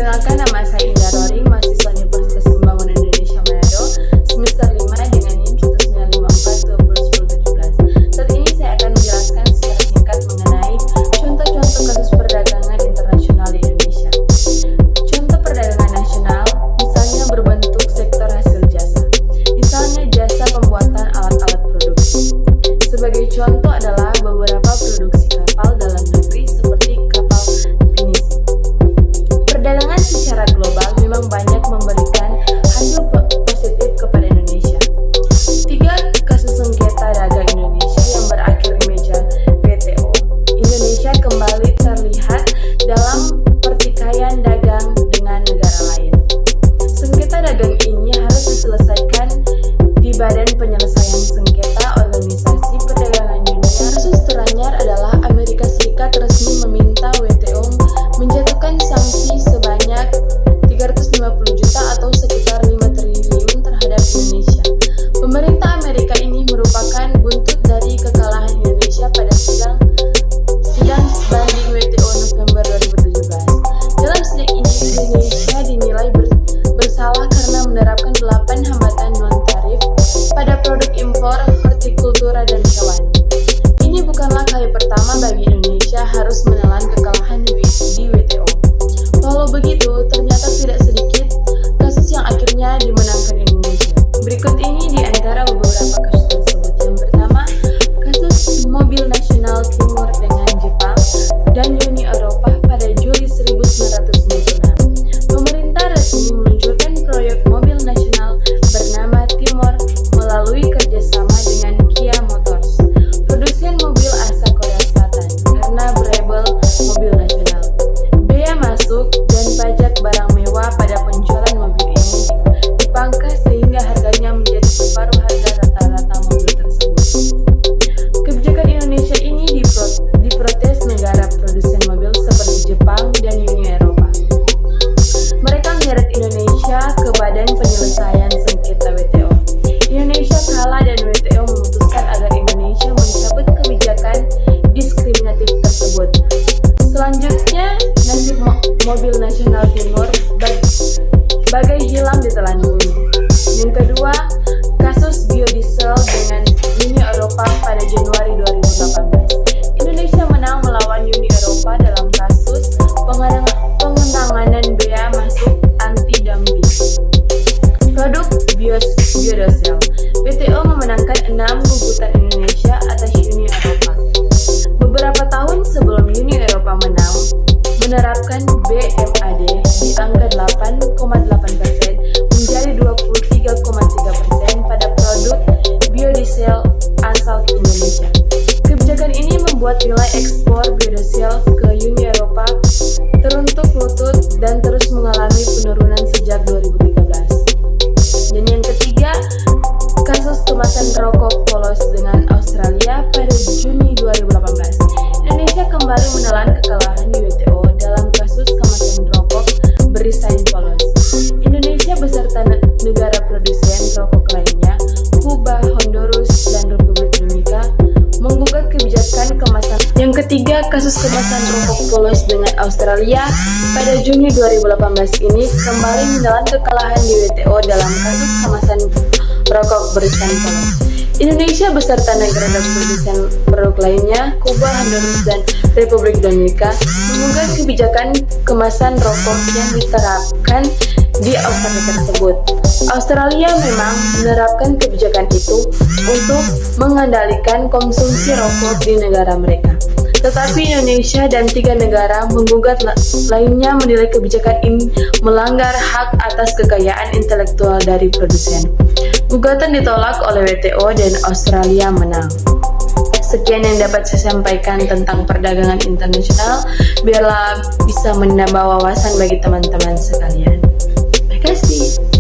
Perkenalkan, nama saya Indah Roring, mahasiswa Universitas Pembangunan Indonesia Manado, semester 5 dengan NIM 195421017. Saat ini saya akan menjelaskan secara singkat mengenai contoh-contoh kasus perdagangan internasional di Indonesia. Contoh perdagangan nasional, misalnya berbentuk sektor hasil jasa, misalnya jasa pembuatan alat-alat produksi. Sebagai contoh adalah beberapa produksi kapal dalam negeri seperti kapal pinisi. Perdagangan secara global memang banyak memberikan hasil positif kepada Indonesia. 3 kasus sengketa dagang Indonesia yang berakhir di meja WTO. Indonesia kembali terlihat dalam pertikaian dagang dengan negara lain. Sengketa dagang ini harus diselesaikan di Badan Penyelesaian Sengketa Organisasi Perdagangan Dunia. Kasus teranyar adalah Amerika Serikat resmi meminta WTO menjatuhkan sanksi sebanyak 350 juta atau sekitar 5 triliun terhadap Indonesia. Pemerintah Amerika ini merupakan buntut dari kekalahan Indonesia pada sidang banding WTO November 2017. Dalam sidang ini, Indonesia dinilai bersalah karena menerapkan 8 hambatan non-tarif pada produk impor hortikultura dan hewan. Ini bukanlah kali pertama bagi Indonesia harus menelan kekalahan di WTO. Walau begitu, ternyata tidak sedikit kasus yang akhirnya dimenangkan Indonesia. Berikut ini di antara beberapa kasus tersebut. Yang pertama, kasus mobil nasional Timur dengan Jepang dan Uni Eropa pada Juli 1996. Pemerintah resmi meluncurkan proyek mobil nasional bernama Timor melalui kerjasama dengan Kia Motors, produsen mobil asal Korea Selatan, karena berlabel mobil nasional. Bea masuk dan pajak barang mewah pada penjualan mobil ini dipangkas sehingga harganya menjadi separuh harga rata-rata mobil tersebut. Kebijakan Indonesia ini diprotes negara produsen mobil seperti Jepang dan Uni Eropa. Mereka menyeret Indonesia ke Badan Penyelesaian Sengketa WTO. Indonesia kalah dan WTO memutuskan agar Indonesia mencabut kebijakan diskriminatif tersebut. Selanjutnya, nasib mobil nasional Timur bagai hilang ditelan bumi. Yang kedua, kasus biodiesel dengan Uni Eropa pada Januari 2018. Indonesia menang melawan Uni Eropa dalam kasus pengenangan bea masuk anti-dumping produk biodiesel. WTO memenangkan 6 gugatan Indonesia atas Uni Eropa. Beberapa tahun sebelum Uni Eropa menerapkan BMAD di angka 8,8% menjadi 23,3% pada produk biodiesel asal Indonesia. Kebijakan ini membuat nilai ekspor biodiesel ke Uni Eropa teruntuk lutut dan terus mengalami penurunan sejak 2013. Dan yang ketiga, kasus kemasan rokok polos dengan Australia pada Juni 2018. Indonesia kembali menelan kekalahan di WTO dalam kasus kemasan rokok berisain polos. Indonesia beserta negara produsen rokok lainnya, Kuba, Honduras, dan Republik Dominika, menggugat kebijakan kemasan. Yang ketiga, kasus kemasan rokok polos dengan Australia pada Juni 2018 ini kembali menelan kekalahan di WTO dalam kasus kemasan rokok berisain polos. Indonesia beserta negara produsen produk lainnya, Kuba, Honduras, dan Republik Dominika, menggugat kebijakan kemasan rokok yang diterapkan di Australia tersebut. Australia memang menerapkan kebijakan itu untuk mengendalikan konsumsi rokok di negara mereka. Tetapi Indonesia dan 3 negara menggugat lainnya menilai kebijakan ini melanggar hak atas kekayaan intelektual dari produsen. Gugatan ditolak oleh WTO dan Australia menang. Sekian yang dapat saya sampaikan tentang perdagangan internasional, biarlah bisa menambah wawasan bagi teman-teman sekalian. Terima kasih.